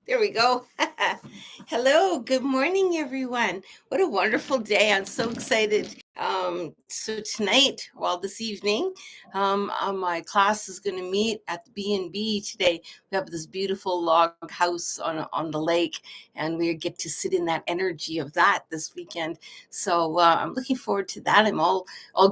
There we go. Hello, good morning, everyone. What a wonderful day. I'm so excited. So tonight, this evening, my class is going to meet at the B&B today. We have this beautiful log house on the lake, and we get to sit in that energy of that this weekend. So I'm looking forward to that. I'm all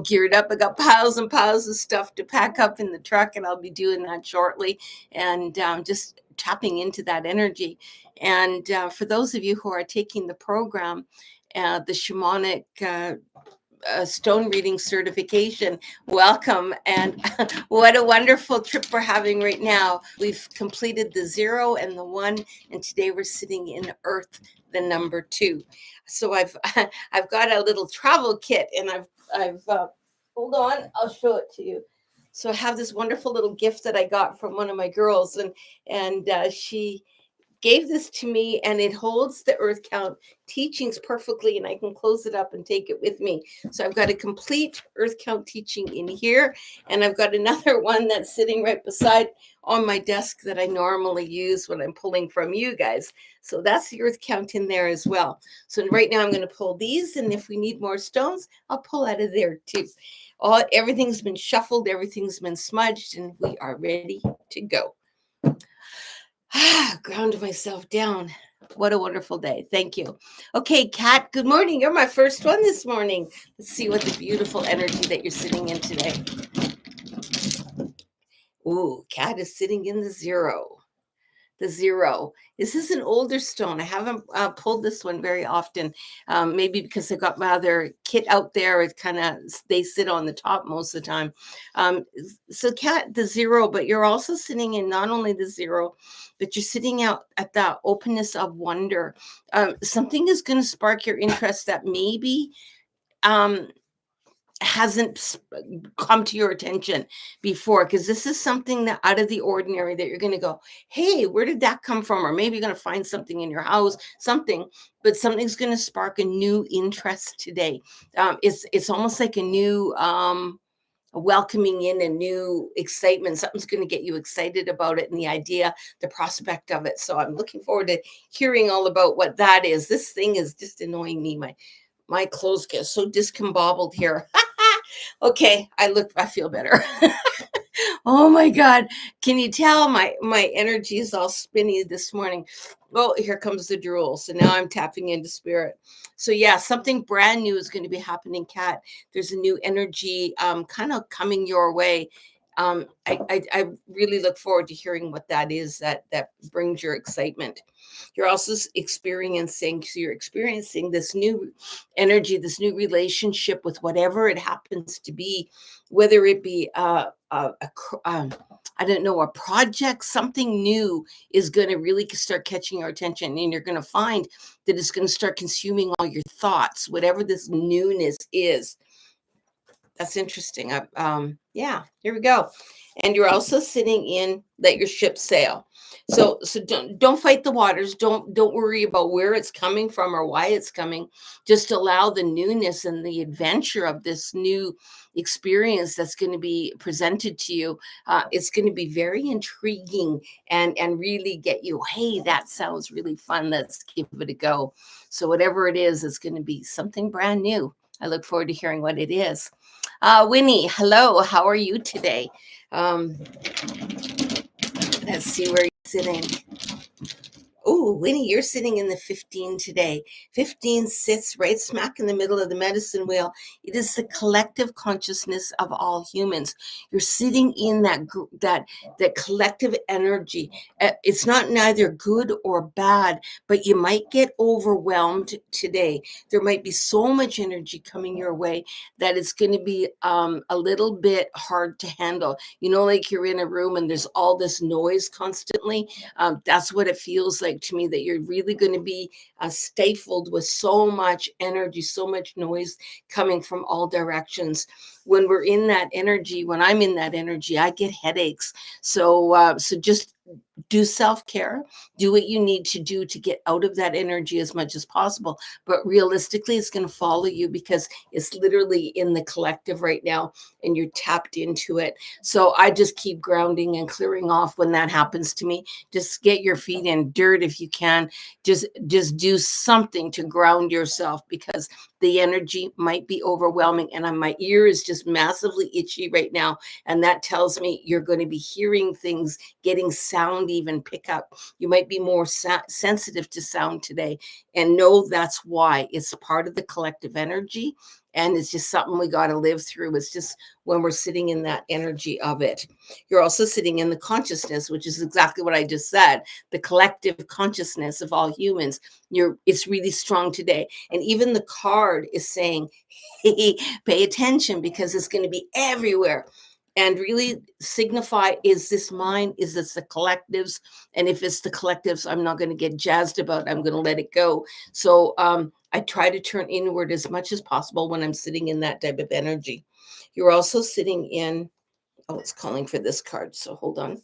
geared up. I got piles and piles of stuff to pack up in the truck, and I'll be doing that shortly. And just tapping into that energy. And for those of you who are taking the program, the shamanic stone reading certification, welcome. And what a wonderful trip we're having right now. We've completed the 0 and the 1, and today we're sitting in earth, the number 2. So I've got a little travel kit, and I've hold on, I'll show it to you. So I have this wonderful little gift that I got from one of my girls, and she gave this to me, and it holds the earth count teachings perfectly, and I can close it up and take it with me. So I've got a complete earth count teaching in here, and I've got another one that's sitting right beside on my desk that I normally use when I'm pulling from you guys. So that's the earth count in there as well. So right now I'm going to pull these, and if we need more stones, I'll pull out of there too. Everything's been shuffled, everything's been smudged, and we are ready to go. Ground myself down. What a wonderful day. Thank you. Okay, Kat, good morning. You're my first one this morning. Let's see what the beautiful energy that you're sitting in today. Ooh, Kat is sitting in the 0. The 0. This is an older stone. I haven't pulled this one very often, maybe because I got my other kit out there. It kind of, they sit on the top most of the time. So Kat, the 0, but you're also sitting in not only the 0, but you're sitting out at that openness of wonder. Something is going to spark your interest that maybe hasn't come to your attention before, because this is something that out of the ordinary that you're going to go, hey, where did that come from? Or maybe you're going to find something in your house, but something's going to spark a new interest today. It's almost like a new welcoming in, a new excitement. Something's going to get you excited about it, and the idea, the prospect of it. So I'm looking forward to hearing all about what that is. This thing is just annoying me. My clothes get so discombobbled here. Okay, I feel better. Oh my God. Can you tell my energy is all spinny this morning? Oh, here comes the drool. So now I'm tapping into spirit. So yeah, something brand new is going to be happening, Kat. There's a new energy kind of coming your way. I really look forward to hearing what that is that brings your excitement. You're also experiencing this new energy, this new relationship with whatever it happens to be, whether it be I don't know, a project, something new is going to really start catching your attention, and you're going to find that it's going to start consuming all your thoughts, whatever this newness is. That's interesting. Yeah, here we go. And you're also sitting in let your ship sail. So don't fight the waters. Don't worry about where it's coming from or why it's coming. Just allow the newness and the adventure of this new experience that's going to be presented to you. It's going to be very intriguing and really get you, hey, that sounds really fun. Let's give it a go. So whatever it is, it's going to be something brand new. I look forward to hearing what it is. Winnie, hello. How are you today? Let's see where you're sitting. Oh, Winnie, you're sitting in the 15 today. 15 sits right smack in the middle of the medicine wheel. It is the collective consciousness of all humans. You're sitting in that collective energy. It's not neither good or bad, but you might get overwhelmed today. There might be so much energy coming your way that it's going to be a little bit hard to handle. You know, like you're in a room and there's all this noise constantly. That's what it feels like to me, that you're really going to be stifled with so much energy, so much noise coming from all directions. When we're in that energy, when I'm in that energy, I get headaches. So just do self-care, do what you need to do to get out of that energy as much as possible. But realistically, it's going to follow you because it's literally in the collective right now and you're tapped into it. So I just keep grounding and clearing off when that happens to me. Just get your feet in dirt if you can. Just do something to ground yourself because the energy might be overwhelming. And my ear is just massively itchy right now. And that tells me you're going to be hearing things, getting sound even pick up. You might be more sensitive to sound today. And know that's why. It's part of the collective energy. And it's just something we got to live through. It's just when we're sitting in that energy of it. You're also sitting in the consciousness, which is exactly what I just said, the collective consciousness of all humans. It's really strong today. And even the card is saying, hey, pay attention because it's going to be everywhere. And really signify, is this mine? Is this the collectives? And if it's the collectives, I'm not going to get jazzed about it. I'm going to let it go. So I try to turn inward as much as possible when I'm sitting in that type of energy. You're also sitting in, oh, it's calling for this card. So hold on.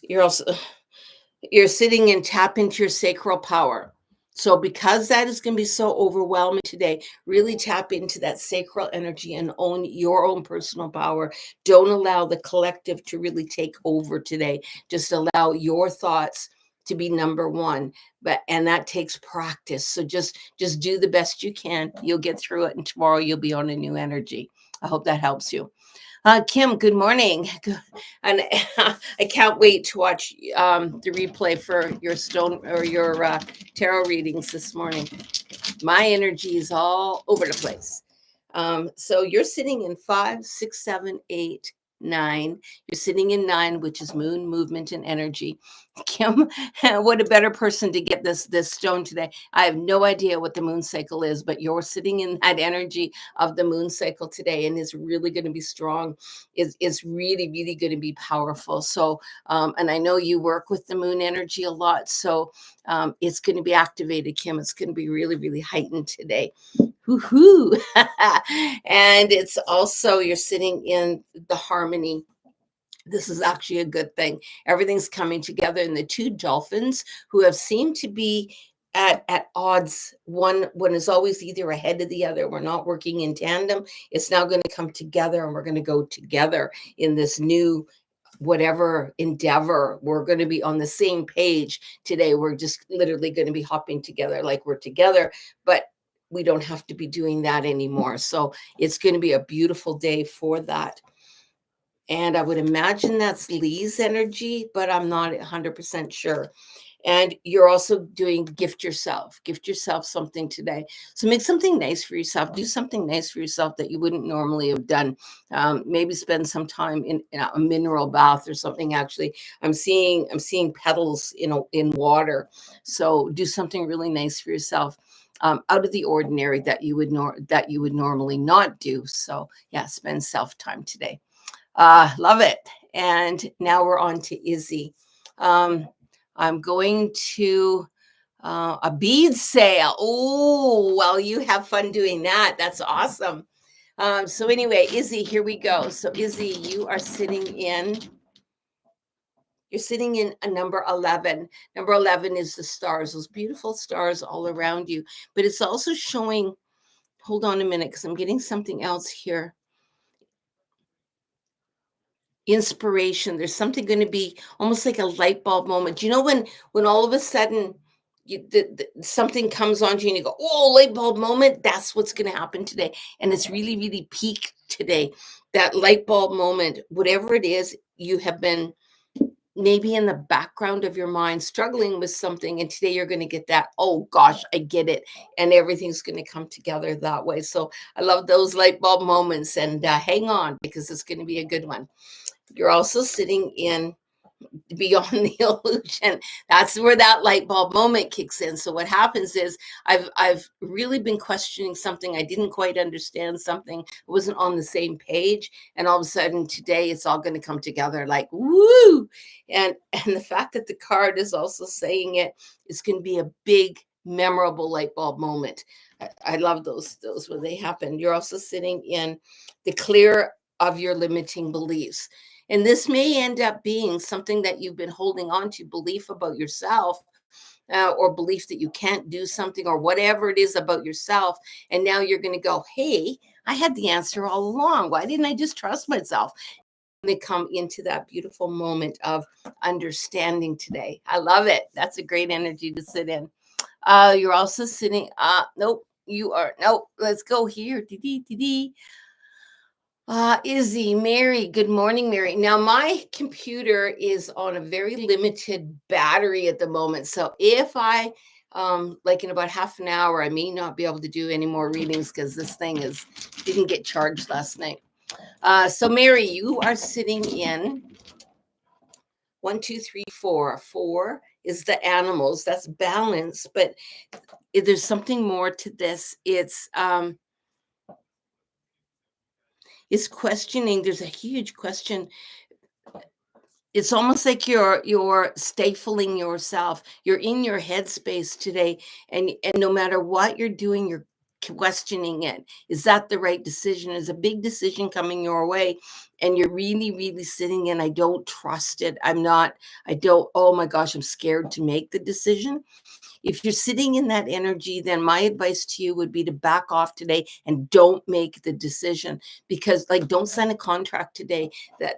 You're sitting in tap into your sacral power. So because that is going to be so overwhelming today, really tap into that sacral energy and own your own personal power. Don't allow the collective to really take over today. Just allow your thoughts to be number one. And that takes practice. So just do the best you can. You'll get through it. And tomorrow you'll be on a new energy. I hope that helps you. Kim, good morning. And I can't wait to watch the replay for your stone or your tarot readings this morning. My energy is all over the place. So you're sitting in 5, 6, 7, 8, 9. You're sitting in 9, which is moon, movement, and energy. Kim, what a better person to get this stone today. I have no idea what the moon cycle is, but you're sitting in that energy of the moon cycle today, and it's really going to be strong. It's really, really going to be powerful. So, and I know you work with the moon energy a lot, so it's going to be activated, Kim. It's going to be really, really heightened today. Woohoo! And it's also, you're sitting in the harmony. This is actually a good thing. Everything's coming together. And the two dolphins who have seemed to be at odds, one is always either ahead of the other. We're not working in tandem. It's now going to come together and we're going to go together in this new whatever endeavor. We're going to be on the same page today. We're just literally going to be hopping together like we're together, but we don't have to be doing that anymore. So it's going to be a beautiful day for that. And I would imagine that's Lee's energy, but I'm not 100% sure. And you're also doing gift yourself something today. So make something nice for yourself. Do something nice for yourself that you wouldn't normally have done. Maybe spend some time in a mineral bath or something. Actually, I'm seeing petals in water. So do something really nice for yourself. Out of the ordinary that you would normally not do. So yeah, spend self time today. Love it. And now we're on to Izzy. I'm going to a bead sale. Oh, well, you have fun doing that. That's awesome. So anyway, Izzy, here we go. So Izzy, you're sitting in a number 11. Number 11 is the stars, those beautiful stars all around you. But it's also showing, hold on a minute, because I'm getting something else here. Inspiration. There's something going to be almost like a light bulb moment. You know, when all of a sudden something comes on you and you go, oh, light bulb moment. That's what's going to happen today. And it's really, really peak today. That light bulb moment, whatever it is, you have been maybe in the background of your mind struggling with something, and today you're going to get that, oh gosh, I get it, and everything's going to come together that way. So I love those light bulb moments, and hang on, because it's going to be a good one. You're also sitting in beyond the illusion. That's where that light bulb moment kicks in. So what happens is I've really been questioning something. I didn't quite understand something. I wasn't on the same page. And all of a sudden today it's all going to come together like woo. And the fact that the card is also saying it's going to be a big, memorable light bulb moment. I love those when they happen. You're also sitting in the clear of your limiting beliefs. And this may end up being something that you've been holding on to, belief about yourself, or belief that you can't do something, or whatever it is about yourself. And now you're going to go, hey, I had the answer all along. Why didn't I just trust myself? They come into that beautiful moment of understanding today. I love it. That's a great energy to sit in. You're also sitting, nope, you are, nope, let's go here. Izzy, Mary, good morning, Mary. Now, my computer is on a very limited battery at the moment. So if I, like in about half an hour, I may not be able to do any more readings because this thing didn't get charged last night. So Mary, you are sitting in 1, 2, 3, 4. 4 is the animals. That's balance, but there's something more to this. It's questioning. There's a huge question. It's almost like you're stifling yourself. You're in your headspace today, and no matter what you're doing, you're questioning it. Is that the right decision? Is a big decision coming your way, and you're really, really sitting in, I don't trust it. I don't, oh my gosh, I'm scared to make the decision. If you're sitting in that energy, then my advice to you would be to back off today and don't make the decision, because like, don't sign a contract today.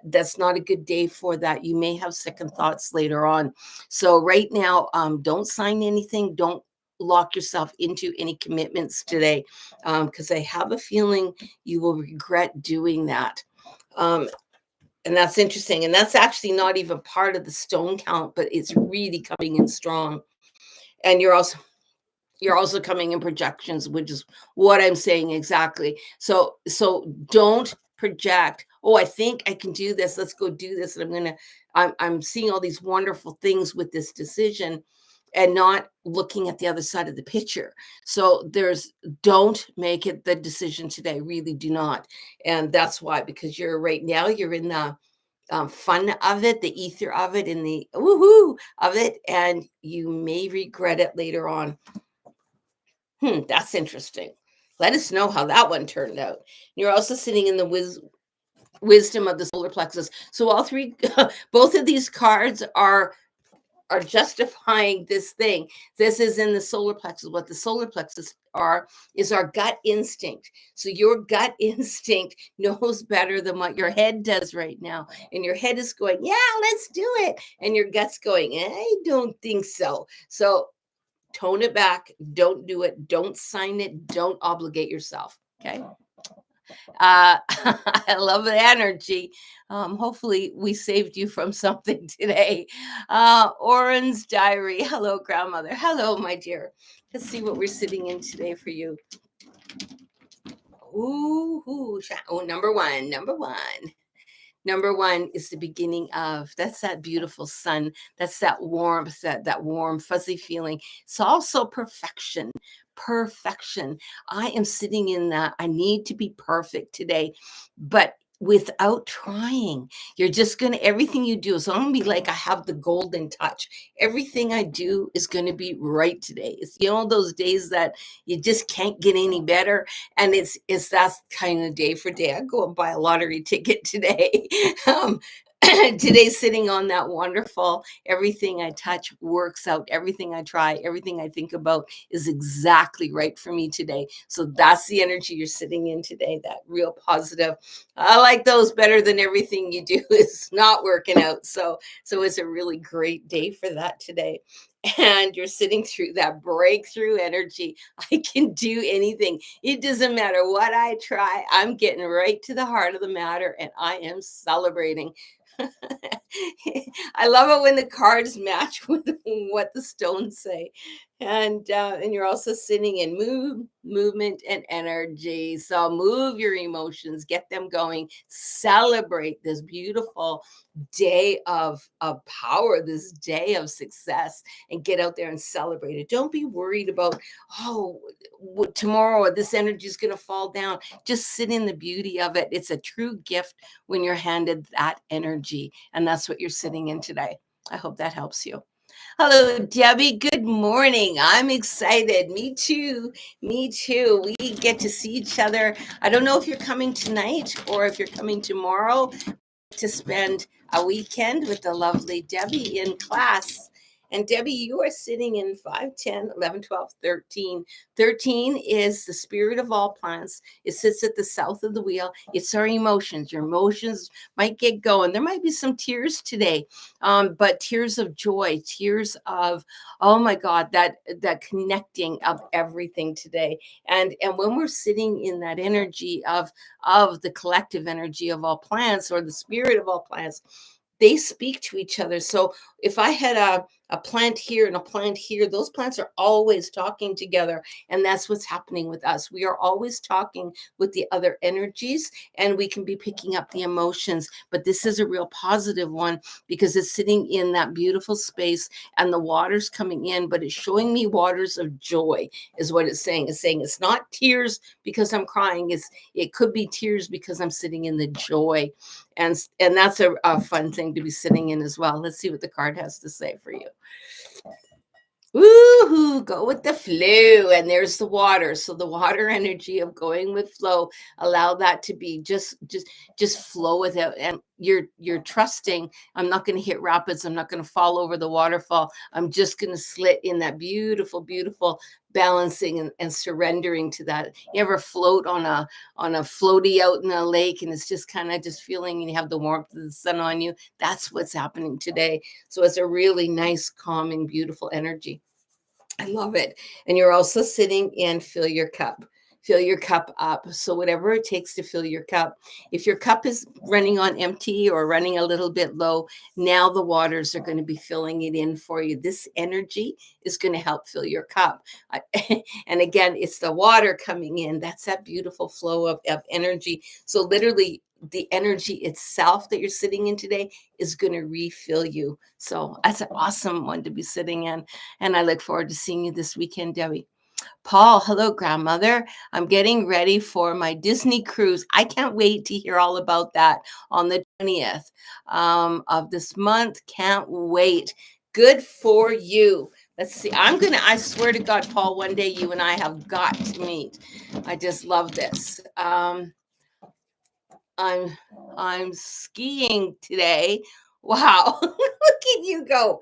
That's not a good day for that. You may have second thoughts later on. So right now, don't sign anything. Don't lock yourself into any commitments today, because I have a feeling you will regret doing that. And that's interesting. And that's actually not even part of the stone count, but it's really coming in strong. And you're also coming in projections, which is what I'm saying exactly. So don't project, oh, I think I can do this, let's go do this, and I'm seeing all these wonderful things with this decision, and not looking at the other side of the picture. So don't make it the decision today, really do not. And that's why, because right now you're in the fun of it, the ether of it, in the woohoo of it, and you may regret it later on. That's interesting. Let us know how that one turned out. You're also sitting in the wisdom of the solar plexus. So all three, both of these cards are justifying this thing. This is in the solar plexus. What the solar plexus is our gut instinct. So your gut instinct knows better than what your head does right now. And your head is going, yeah, let's do it. And your gut's going, I don't think so. So tone it back. Don't do it. Don't sign it. Don't obligate yourself. Okay. I love the energy. Hopefully we saved you from something today. Oren's diary. Hello, grandmother. Hello, my dear. Let's see what we're sitting in today for you. Number one. Number one is the beginning of, that's that beautiful sun. That's that warmth, that warm, fuzzy feeling. It's also perfection. Perfection. I am sitting in that. I need to be perfect today, but without trying. You're just going to, everything you do is going to be like, I have the golden touch. Everything I do is going to be right today. It's, those days that you just can't get any better. And it's that kind of day for day. I go and buy a lottery ticket today. Today's sitting on that wonderful, everything I touch works out. Everything I try, everything I think about is exactly right for me today. So that's the energy you're sitting in today, that real positive. I like those better than everything you do is not working out. So it's a really great day for that today. And you're sitting through that breakthrough energy. I can do anything. It doesn't matter what I try. I'm getting right to the heart of the matter, and I am celebrating. I love it when the cards match with what the stones say. And you're also sitting in movement, and energy. So move your emotions, get them going, celebrate this beautiful day of power, this day of success, and get out there and celebrate it. Don't be worried about, tomorrow or this energy is going to fall down. Just sit in the beauty of it. It's a true gift when you're handed that energy, and that's what you're sitting in today. I hope that helps you. Hello, Debbie. Good morning. I'm excited. Me too. Me too. We get to see each other. I don't know if you're coming tonight or if you're coming tomorrow to spend a weekend with the lovely Debbie in class. And Debbie, you are sitting in 5, 10, 11, 12, 13. 13 is the spirit of all plants. It sits at the south of the wheel. It's our emotions. Your emotions might get going. There might be some tears today, but tears of joy, tears of, oh my God, that connecting of everything today. And when we're sitting in that energy of the collective energy of all plants or the spirit of all plants, they speak to each other. So if I had a plant here and a plant here, those plants are always talking together. And that's what's happening with us. We are always talking with the other energies, and we can be picking up the emotions. But this is a real positive one because it's sitting in that beautiful space and the water's coming in, but it's showing me waters of joy, is what it's saying. It's saying it's not tears because I'm crying. It could be tears because I'm sitting in the joy. And that's a fun thing to be sitting in as well. Let's see what the card has to say for you. Woohoo, go with the flow. And there's the water. So the water energy of going with flow, allow that to be just flow with it. And you're trusting, I'm not going to hit rapids. I'm not going to fall over the waterfall. I'm just going to slit in that beautiful, beautiful balancing and surrendering to that. You ever float on a floaty out in a lake and it's just kind of just feeling and you have the warmth of the sun on you? That's what's happening today. So it's a really nice, calming, beautiful energy. I love it. And you're also sitting in fill your cup. Fill your cup up. So whatever it takes to fill your cup. If your cup is running on empty or running a little bit low, now the waters are going to be filling it in for you. This energy is going to help fill your cup. And again, it's the water coming in. That's that beautiful flow of energy. So literally the energy itself that you're sitting in today is going to refill you. So that's an awesome one to be sitting in. And I look forward to seeing you this weekend, Debbie. Paul, hello, grandmother. I'm getting ready for my Disney cruise. I can't wait to hear all about that on the 20th of this month. Can't wait. Good for you. Let's see. I swear to God, Paul, one day you and I have got to meet. I just love this. I'm skiing today. Wow. Look at you go.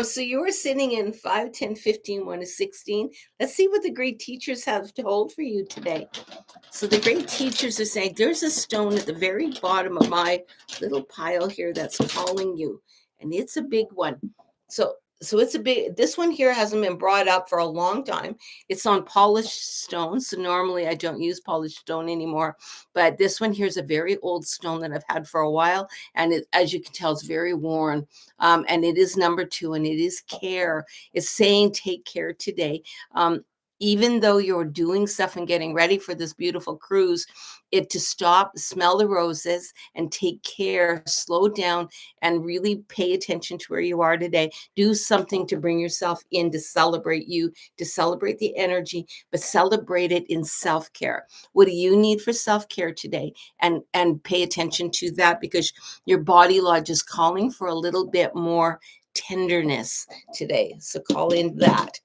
So you were sitting in 5, 10, 15, 1 to 16. Let's see what the great teachers have to hold for you today. So the great teachers are saying there's a stone at the very bottom of my little pile here that's calling you. And it's a big one. So it's a big, this one here hasn't been brought up for a long time. It's on polished stone. So normally I don't use polished stone anymore, but this one here is a very old stone that I've had for a while. And it, as you can tell, it's very worn. And it is number 2 and it is care. It's saying take care today. Even though you're doing stuff and getting ready for this beautiful cruise, it to stop, smell the roses and take care, slow down and really pay attention to where you are today. Do something to bring yourself in to celebrate you, to celebrate the energy, but celebrate it in self-care. What do you need for self-care today? And pay attention to that because your body lodge is calling for a little bit more tenderness today. So call in that.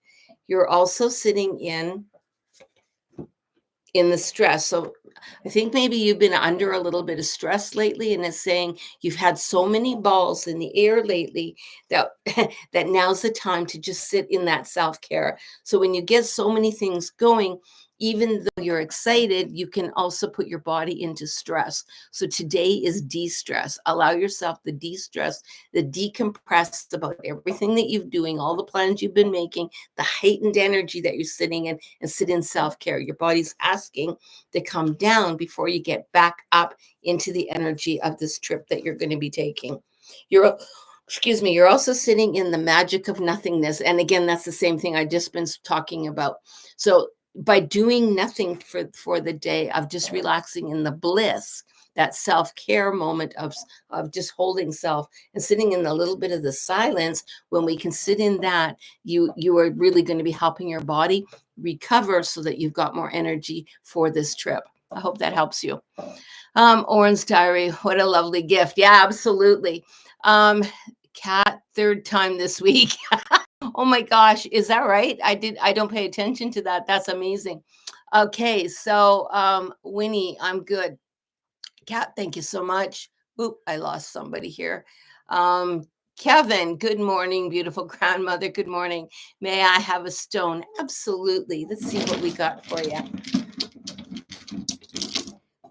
You're also sitting in the stress. So I think maybe you've been under a little bit of stress lately, and it's saying you've had so many balls in the air lately that that now's the time to just sit in that self-care. So when you get so many things going, even though you're excited, you can also put your body into stress. So today is de-stress. Allow yourself the de-stress, the decompress about everything that you're doing, all the plans you've been making, the heightened energy that you're sitting in, and sit in self-care. Your body's asking to come down before you get back up into the energy of this trip that you're going to be taking. You're also sitting in the magic of nothingness. And again, that's the same thing I just been talking about. So by doing nothing for the day of just relaxing in the bliss, that self-care moment of just holding self and sitting in a little bit of the silence, when we can sit in that, you are really going to be helping your body recover so that you've got more energy for this trip. I hope that helps you. Oren's diary, what a lovely gift. Yeah, absolutely. Cat, third time this week. Oh my gosh, is that right? I don't pay attention to that. That's amazing. Okay, so Winnie, I'm good. Cat, thank you so much. Oop, I lost somebody here. Um, Kevin, good morning, beautiful grandmother. Good morning. May I have a stone? Absolutely. Let's see what we got for you.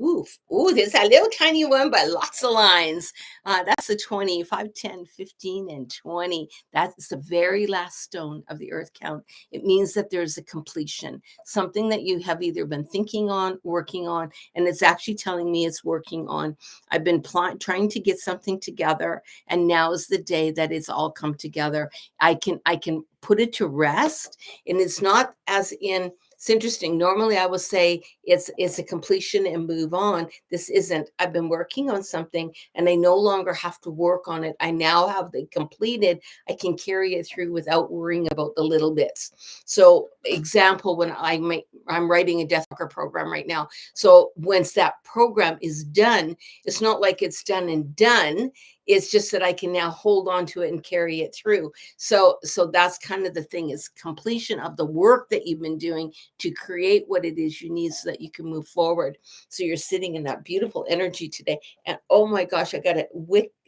Oof. Ooh, there's a little tiny one, but lots of lines. That's the 20, 5, 10, 15, and 20. That's the very last stone of the earth count. It means that there's a completion, something that you have either been thinking on, working on, and it's actually telling me it's working on. I've been trying to get something together, and now is the day that it's all come together. I can put it to rest, and it's not as in it's interesting. Normally, I will say it's a completion and move on. This isn't. I've been working on something, and I no longer have to work on it. I now have it completed. I can carry it through without worrying about the little bits. So, example, when I'm writing a death worker program right now. So, once that program is done, it's not like it's done and done. It's just that I can now hold on to it and carry it through. So that's kind of the thing, is completion of the work that you've been doing to create what it is you need so that you can move forward. So you're sitting in that beautiful energy today. And oh my gosh, I got it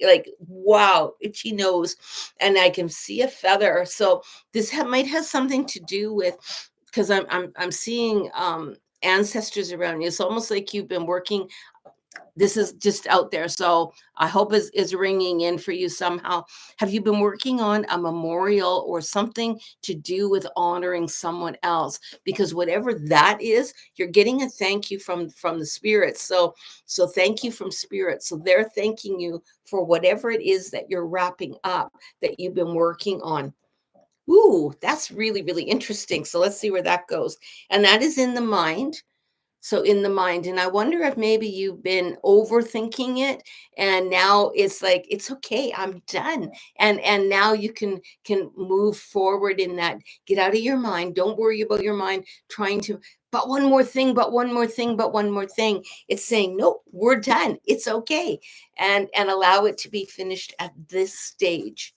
like, wow, itchy nose. And I can see a feather. So this might have something to do with, because I'm seeing ancestors around you. It's almost like you've been working. This is just out there. So I hope is ringing in for you somehow. Have you been working on a memorial or something to do with honoring someone else? Because whatever that is, you're getting a thank you from the spirits. So thank you from spirit. So they're thanking you for whatever it is that you're wrapping up, that you've been working on. Ooh, that's really, really interesting. So let's see where that goes. And that is in the mind. So in the mind, and I wonder if maybe you've been overthinking it, and now it's like, it's okay, I'm done. And now you can move forward in that. Get out of your mind. Don't worry about your mind trying to, but one more thing, but one more thing, but one more thing. It's saying, nope, we're done. It's okay. And allow it to be finished at this stage.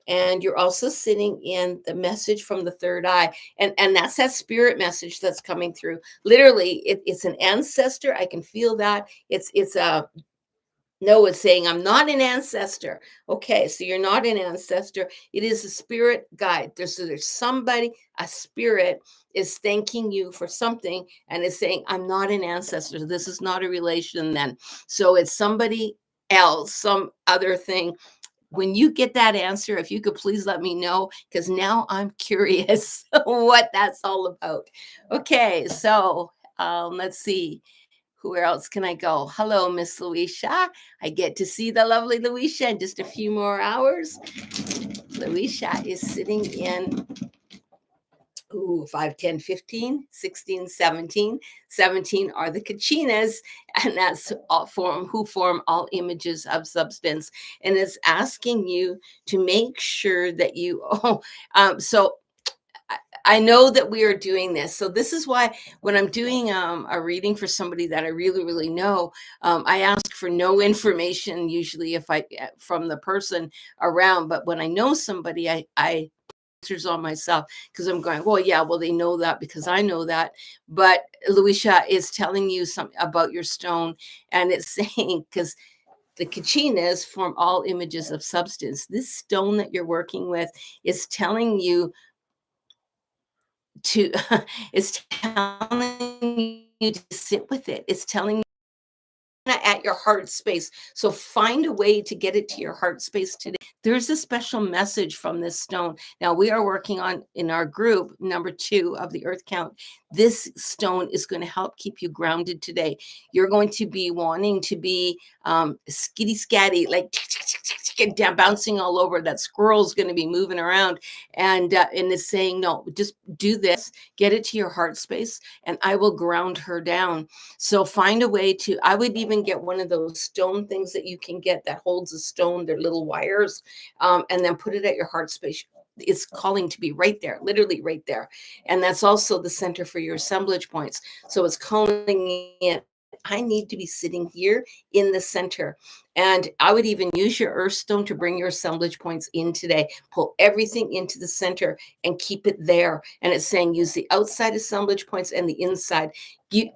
And you're also sitting in the message from the third eye, and that's that spirit message that's coming through. Literally, it's an ancestor. I can feel that. It's a no, it's saying, I'm not an ancestor. Okay, so you're not an ancestor. It is a spirit guide. There's somebody, a spirit is thanking you for something, and is saying, I'm not an ancestor. This is not a relation then. So it's somebody else, some other thing. When you get that answer, if you could please let me know, because now I'm curious what that's all about. Okay, so let's see. Where else can I go? Hello, Miss Luisha. I get to see the lovely Luisha in just a few more hours. Luisha is sitting in 5, 10, 15, 16, 17. 17 are the kachinas, and that's all who form all images of substance. And it's asking you to make sure that you, so I know that we are doing this. So this is why when I'm doing a reading for somebody that I really, really know, I ask for no information usually if I from the person around. But when I know somebody, I answers on myself, because I'm going, well, yeah, well, they know that because I know that. But Luisha is telling you something about your stone, and it's saying, because the kachinas form all images of substance. This stone that you're working with is telling you to it's telling you to sit with it. It's telling you at your heart space. So find a way to get it to your heart space today. There's a special message from this stone. Now we are working on, in our group number 2 of the earth count, this stone is going to help keep you grounded today. You're going to be wanting to be skitty scatty, like down, bouncing all over. That squirrel's going to be moving around, and it's saying, no, just do this, get it to your heart space, and I will ground her down. So find a way to, I would even get one of those stone things that you can get that holds a stone, they're little wires, and then put it at your heart space. It's calling to be right there, literally right there. And that's also the center for your assemblage points. So it's calling in I need to be sitting here in the center. And I would even use your earth stone to bring your assemblage points in today. Pull everything into the center and keep it there. And it's saying use the outside assemblage points and the inside.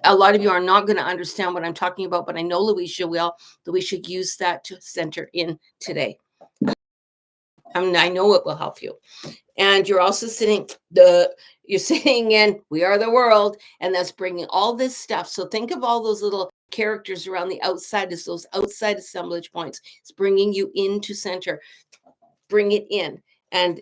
A lot of you are not going to understand what I'm talking about, but I know Louisa will. Louisa, use that to center in today. I know it will help you. And you're also you're sitting in we are the world, and that's bringing all this stuff. So think of all those little characters around the outside as those outside assemblage points. It's bringing you into center. Bring it in, and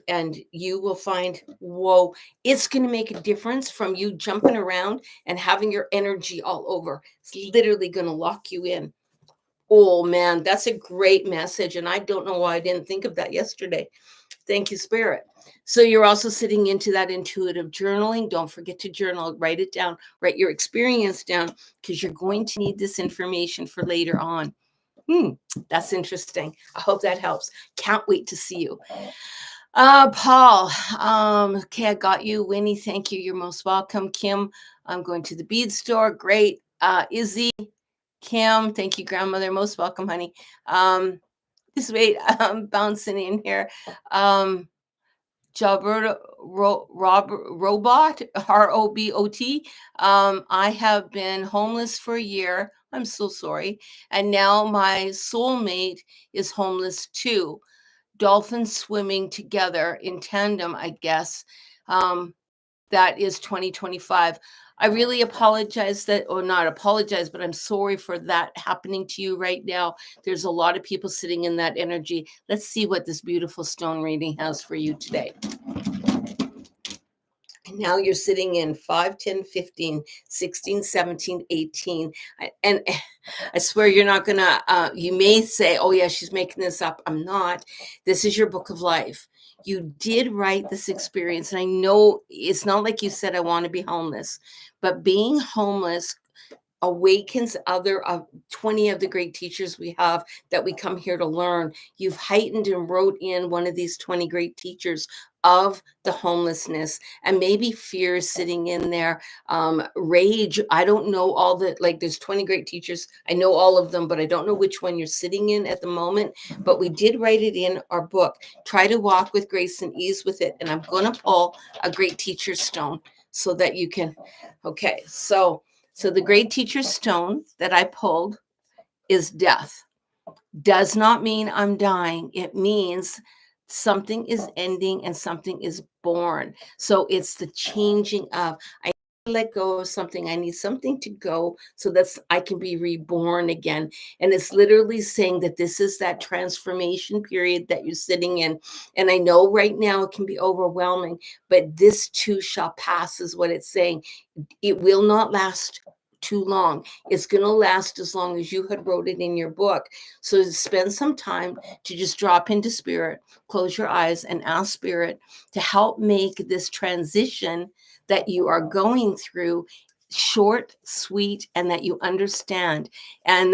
you will find, whoa, it's going to make a difference from you jumping around and having your energy all over. It's literally going to lock you in. Oh man, that's a great message, and I don't know why I didn't think of that yesterday. Thank you, Spirit. So you're also sitting into that intuitive journaling. Don't forget to journal, write it down, write your experience down, because you're going to need this information for later on. That's interesting. I hope that helps. Can't wait to see you. Paul, okay, I got you. Winnie, thank you. You're most welcome. Kim, I'm going to the bead store. Great. Izzy, Kim, thank you, grandmother. Most welcome, honey. Just wait, I'm bouncing in here. Robot, Robot. I have been homeless for a year. I'm so sorry. And now my soulmate is homeless too. Dolphins swimming together in tandem, I guess. That is 2025. I really apologize or not apologize, but I'm sorry for that happening to you right now. There's a lot of people sitting in that energy. Let's see what this beautiful stone reading has for you today. And now you're sitting in 5, 10, 15, 16, 17, 18. And I swear you're not going to, you may say, oh yeah, she's making this up. I'm not. This is your book of life. You did write this experience. And I know it's not like you said, I want to be homeless, but being homeless awakens other 20 of the great teachers we have that we come here to learn. You've heightened and wrote in one of these 20 great teachers of the homelessness, and maybe fear sitting in there, rage. I don't know all the, like, there's 20 great teachers. I know all of them, but I don't know which one you're sitting in at the moment. But we did write it in our book. Try to walk with grace and ease with it. And I'm going to pull a great teacher stone so that you can, okay. So the great teacher stone that I pulled is death. Does not mean I'm dying. It means something is ending and something is born. So it's the changing of, I let go of something. I need something to go so that I can be reborn again. And it's literally saying that this is that transformation period that you're sitting in. And I know right now it can be overwhelming, but this too shall pass is what it's saying. It will not last too long. It's going to last as long as you had wrote it in your book. So spend some time to just drop into spirit, close your eyes and ask spirit to help make this transition that you are going through short, sweet, and that you understand, and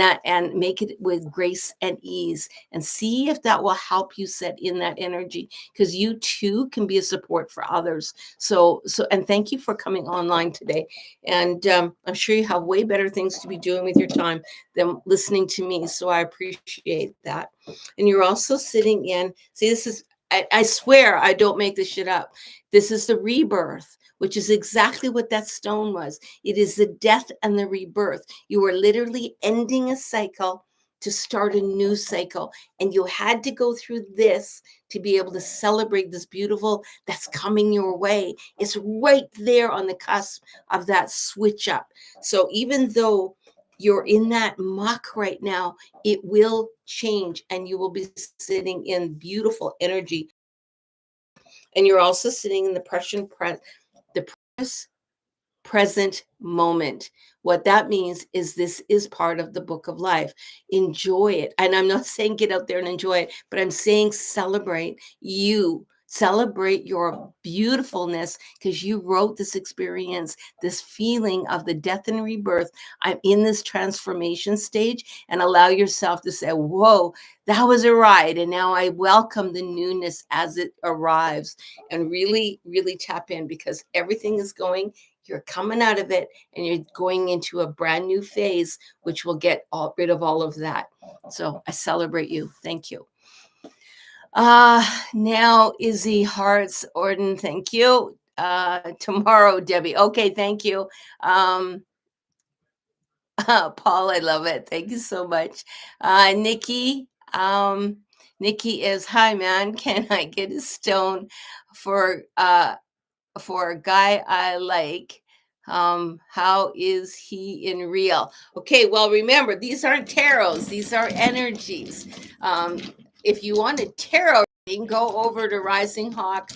make it with grace and ease, and see if that will help you set in that energy, because you too can be a support for others. So and thank you for coming online today. And I'm sure you have way better things to be doing with your time than listening to me. So I appreciate that. And you're also sitting in, see, this is, I swear I don't make this shit up. This is the rebirth, which is exactly what that stone was. It is the death and the rebirth. You were literally ending a cycle to start a new cycle. And you had to go through this to be able to celebrate this beautiful that's coming your way. It's right there on the cusp of that switch up. So even though you're in that muck right now, it will change and you will be sitting in beautiful energy. And you're also sitting in the present moment. What that means is this is part of the book of life. Enjoy it. And I'm not saying get out there and enjoy it, but I'm saying celebrate you. Celebrate your beautifulness, because you wrote this experience, this feeling of the death and rebirth. I'm in this transformation stage, and allow yourself to say, whoa, that was a ride. And now I welcome the newness as it arrives, and really, really tap in, because everything is going You're coming out of it and you're going into a brand new phase, which will get rid of all of that. So I celebrate you. Thank you. Now Izzy Hearts Orden, thank you. Tomorrow, Debbie. Okay, thank you. Paul, I love it. Thank you so much. Nikki, Nikki is, hi man, can I get a stone for a guy I like? How is he in real? Okay, well, remember, these aren't tarots, these are energies. If you want a tarot reading, go over to Rising Hawk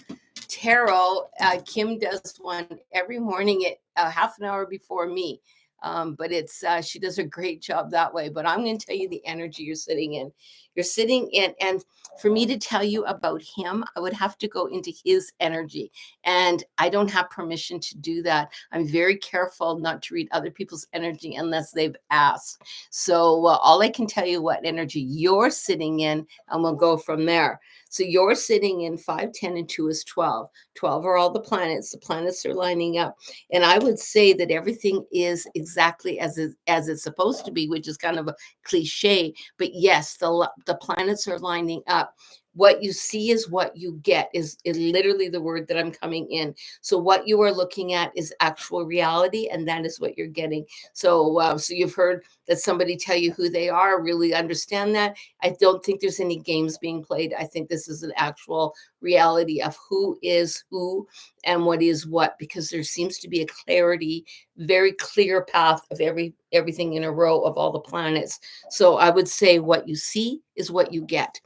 Tarot. Kim does one every morning at half an hour before me. But it's she does a great job that way. But I'm going to tell you the energy you're sitting in. You're sitting in, and for me to tell you about him, I would have to go into his energy. And I don't have permission to do that. I'm very careful not to read other people's energy unless they've asked. So all I can tell you what energy you're sitting in, and we'll go from there. So you're sitting in 5, 10, and 2 is 12. 12 are all the planets. The planets are lining up. And I would say that everything is exactly as it's supposed to be, which is kind of a cliche. But yes, the planets are lining up. What you see is what you get, is literally the word that I'm coming in. So what you are looking at is actual reality, and that is what you're getting. So so you've heard that somebody tell you who they are, really understand that. I don't think there's any games being played. I think this is an actual reality of who is who and what is what, because there seems to be a clarity, very clear path of everything in a row of all the planets. So I would say what you see is what you get.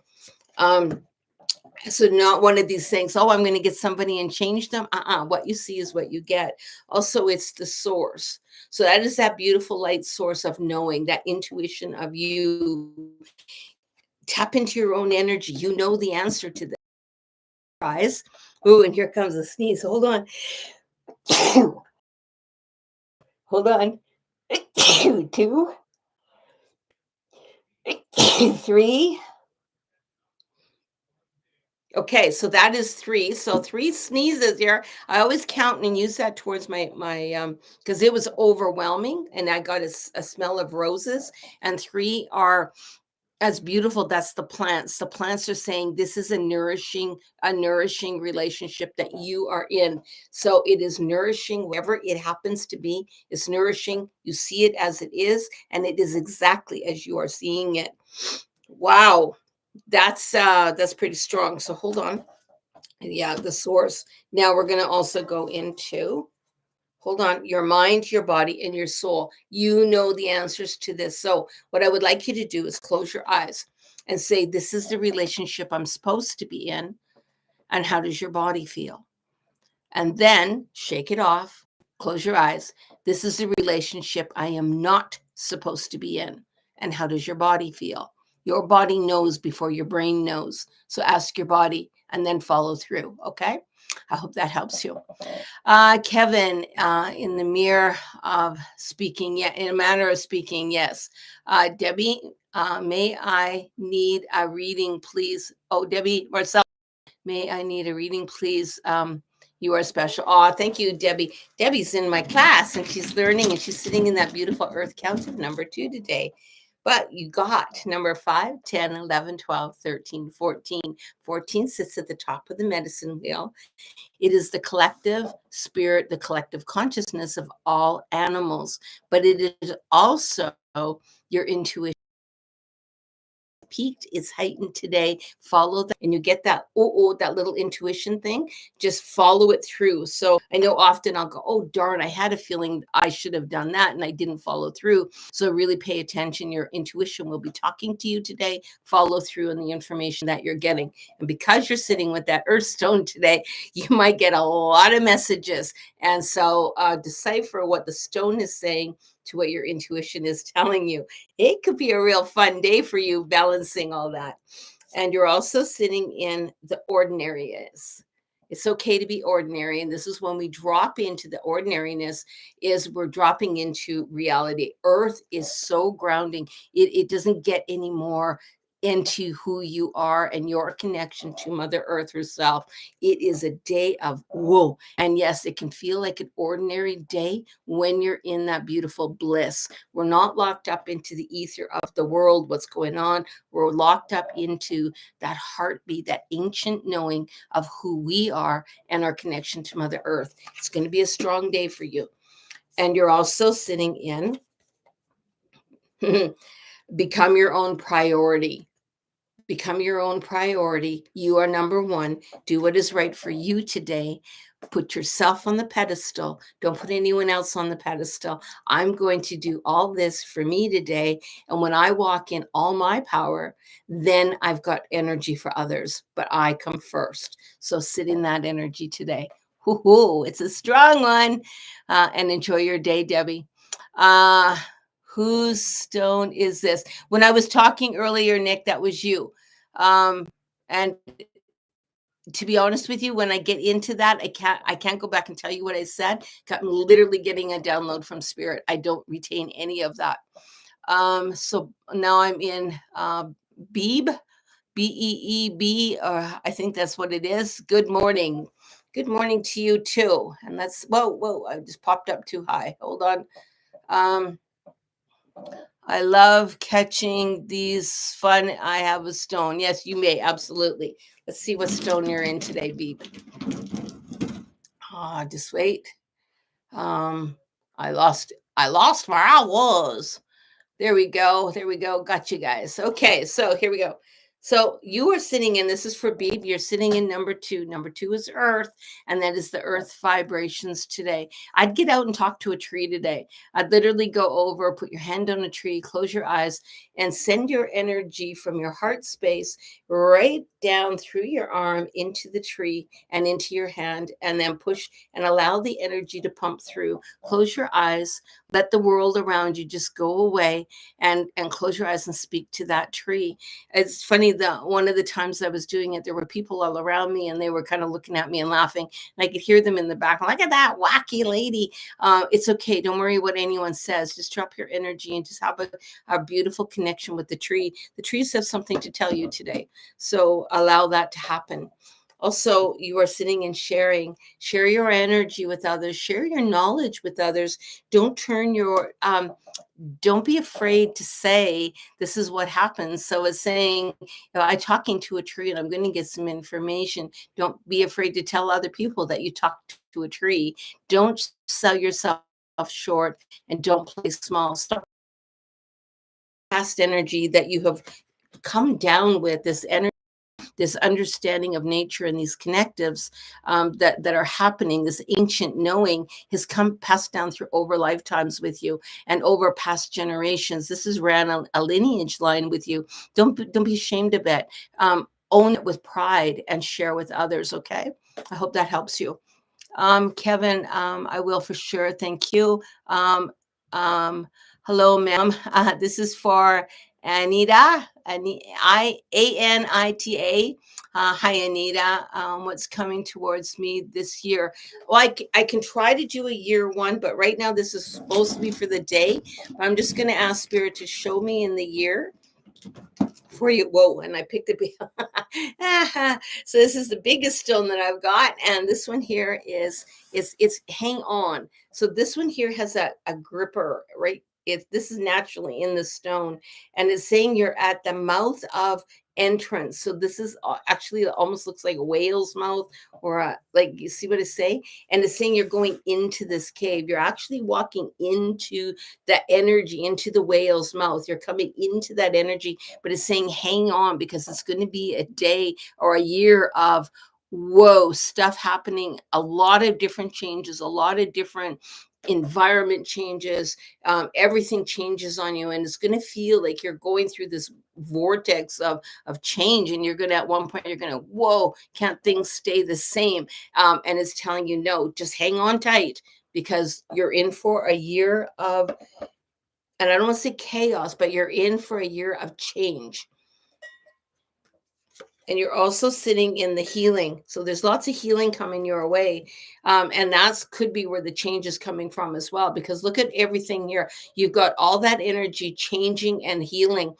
So not one of these things, oh, I'm going to get somebody and change them. What you see is what you get. Also, it's the source. So that is that beautiful light source of knowing, that intuition of you. Tap into your own energy. You know the answer to the prize. Ooh, and here comes a sneeze. Hold on. Hold on. 2, 3. Okay, so that is 3. So 3 sneezes here. I always count and use that towards my because it was overwhelming, and I got a smell of roses. And 3 are as beautiful. That's the plants. The plants are saying this is a nourishing relationship that you are in. So it is nourishing, wherever it happens to be. It's nourishing. You see it as it is, and it is exactly as you are seeing it. Wow. That's pretty strong. So hold on. Yeah, the source. Now we're going to also go into, hold on, your mind, your body, and your soul. You know the answers to this. So what I would like you to do is close your eyes and say, this is the relationship I'm supposed to be in. And how does your body feel? And then shake it off. Close your eyes. This is the relationship I am not supposed to be in. And how does your body feel? Your body knows before your brain knows. So ask your body and then follow through. Okay. I hope that helps you. Kevin, in the mirror of speaking, yeah, in a manner of speaking, yes. Debbie, may I need a reading, please? Oh, Debbie Marcel, may I need a reading, please? You are special. Oh, thank you, Debbie. Debbie's in my class and she's learning, and she's sitting in that beautiful earth count of number 2 today. But you got number 5, 10, 11, 12, 13, 14. 14 sits at the top of the medicine wheel. It is the collective spirit, the collective consciousness of all animals, but it is also your intuition. Peaked, it's heightened today. Follow that, and you get that that little intuition thing. Just follow it through. So I know often I'll go, oh darn, I had a feeling I should have done that and I didn't follow through. So really pay attention. Your intuition will be talking to you today. Follow through on the information that you're getting. And because you're sitting with that earth stone today, you might get a lot of messages. And so decipher what the stone is saying to what your intuition is telling you. It could be a real fun day for you, balancing all that. And you're also sitting in the ordinariness. It's okay to be ordinary. And this is when we drop into the ordinariness, is we're dropping into reality. Earth is so grounding. It doesn't get any more into who you are and your connection to Mother Earth herself. It is a day of whoa. And yes, it can feel like an ordinary day when you're in that beautiful bliss. We're not locked up into the ether of the world, what's going on. We're locked up into that heartbeat, that ancient knowing of who we are and our connection to Mother Earth. It's going to be a strong day for you. And you're also sitting in become your own priority. Become your own priority. You are number one. Do what is right for you today. Put yourself on the pedestal. Don't put anyone else on the pedestal. I'm going to do all this for me today. And when I walk in all my power, then I've got energy for others. But I come first. So sit in that energy today. Hoo-hoo, it's a strong one. And enjoy your day, Debbie. Whose stone is this? When I was talking earlier, Nick, that was you. And to be honest with you, when I get into that, I can't go back and tell you what I said. I'm literally getting a download from spirit. I don't retain any of that. So now I'm in Beeb, Beeb, or I think that's what it is. Good morning. Good morning to you too. And that's whoa, I just popped up too high. Hold on. I love catching these fun. I have a stone. Yes, you may. Absolutely. Let's see what stone you're in today, Beep. Just wait. I lost where I was. There we go. There we go. Got you guys. Okay, so here we go. So you are sitting in, this is for Beeb, you're sitting in number two. Number two is Earth, and that is the Earth vibrations today. I'd get out and talk to a tree today. I'd literally go over, put your hand on a tree, close your eyes, and send your energy from your heart space right down through your arm into the tree and into your hand, and then push and allow the energy to pump through. Close your eyes, let the world around you just go away, and close your eyes and speak to that tree. It's funny that one of the times I was doing it, there were people all around me and they were kind of looking at me and laughing, and I could hear them in the back, look at that wacky lady. It's okay, don't worry what anyone says, just drop your energy and just have a beautiful connection with the tree. The trees have something to tell you today, so allow that to happen. Also, you are sitting and share your energy with others, share your knowledge with others. Don't be afraid to say this is what happens. So it's saying, I'm talking to a tree and I'm going to get some information. Don't be afraid to tell other people that you talked to a tree. Don't sell yourself short, and don't play small. Stop past energy that you have come down with, this energy, this understanding of nature and these connectives that are happening. This ancient knowing has come passed down through over lifetimes with you and over past generations. This has ran a lineage line with you. Don't be ashamed of it. Own it with pride and share with others. Okay, I hope that helps you. Kevin, I will for sure. Thank you. Hello, ma'am. This is for Anita, Anita. Hi, Anita. What's coming towards me this year? Well, I can try to do a year one, but right now this is supposed to be for the day. I'm just going to ask Spirit to show me in the year for you. Whoa, and I picked it. So this is the biggest stone that I've got, and this one here is it's hang on. So this one here has a gripper, right? This is naturally in the stone, and it's saying you're at the mouth of entrance. So this is actually almost looks like a whale's mouth, or like, you see what it's saying? And it's saying you're going into this cave. You're actually walking into that energy, into the whale's mouth. You're coming into that energy, but it's saying hang on, because it's going to be a day or a year of whoa stuff happening, a lot of different changes, a lot of different environment changes, everything changes on you, and it's going to feel like you're going through this vortex of change, and you're going to, at one point, you're going to, whoa, can't things stay the same? And it's telling you, no, just hang on tight, because you're in for a year of, and I don't want to say chaos, but you're in for a year of change. And you're also sitting in the healing. So there's lots of healing coming your way. And that's could be where the change is coming from as well, because look at everything here. You've got all that energy changing and healing.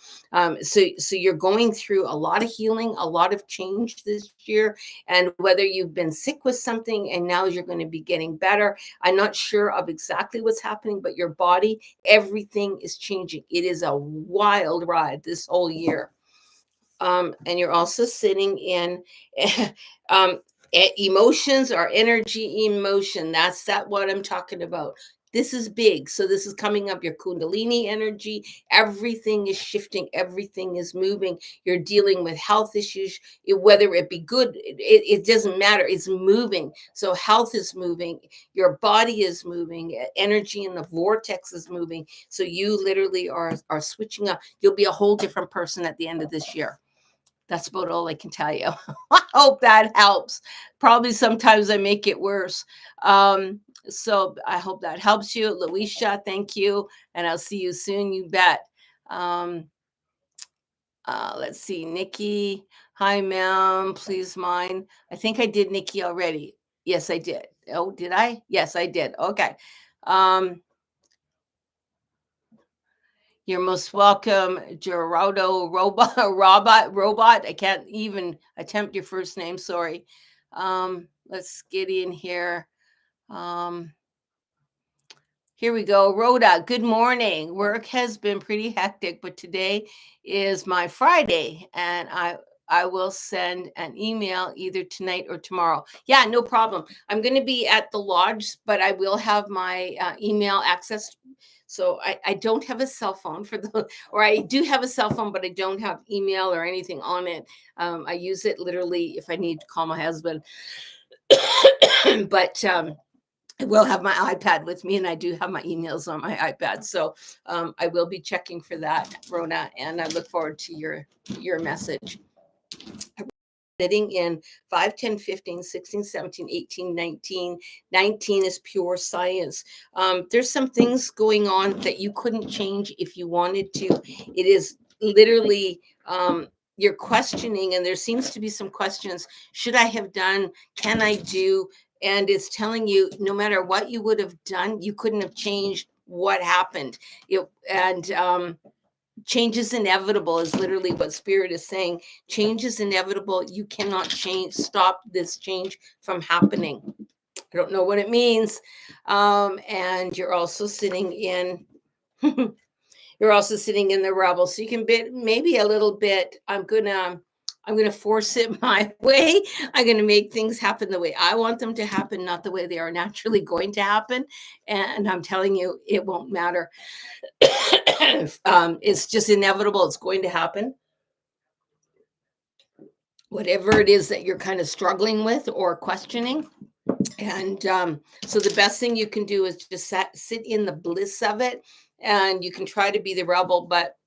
So you're going through a lot of healing, a lot of change this year. And whether you've been sick with something and now you're going to be getting better, I'm not sure of exactly what's happening, but your body, everything is changing. It is a wild ride this whole year. And you're also sitting in um, emotions or energy emotion. That's what I'm talking about. This is big. So this is coming up your kundalini energy. Everything is shifting. Everything is moving. You're dealing with health issues, whether it be good, it doesn't matter. It's moving. So health is moving. Your body is moving. Energy in the vortex is moving. So you literally are switching up. You'll be a whole different person at the end of this year. That's about all I can tell you. I hope that helps. Probably sometimes I make it worse. So I hope that helps you. Luisha, thank you. And I'll see you soon, you bet. Let's see. Nikki, hi, ma'am. Please mine. I think I did Nikki already. Yes, I did. Oh, did I? Yes, I did. Okay. You're most welcome, Gerardo Robot. I can't even attempt your first name. Sorry. Let's get in here. Here we go. Rhoda, good morning. Work has been pretty hectic, but today is my Friday, and I will send an email either tonight or tomorrow. Yeah, no problem. I'm going to be at the lodge, but I will have my email access. So I don't have a cell phone or I do have a cell phone, but I don't have email or anything on it. I use it literally if I need to call my husband. But I will have my iPad with me, and I do have my emails on my iPad. So I will be checking for that, Rona, and I look forward to your message. Sitting in 5, 10, 15, 16, 17, 18, 19. 19 is pure science. There's some things going on that you couldn't change if you wanted to. It is literally you're questioning, and there seems to be some questions. Should I have done? Can I do? And it's telling you no matter what you would have done, you couldn't have changed what happened. Change is inevitable is literally what spirit is saying. Change is inevitable. You cannot stop this change from happening. I don't know what it means. And you're also sitting in the rebel. So you can maybe a little bit. I'm gonna force it my way. I'm gonna make things happen the way I want them to happen, not the way they are naturally going to happen. And I'm telling you, it won't matter. It's just inevitable. It's going to happen. Whatever it is that you're kind of struggling with or questioning. And so the best thing you can do is just sit in the bliss of it. And you can try to be the rebel, but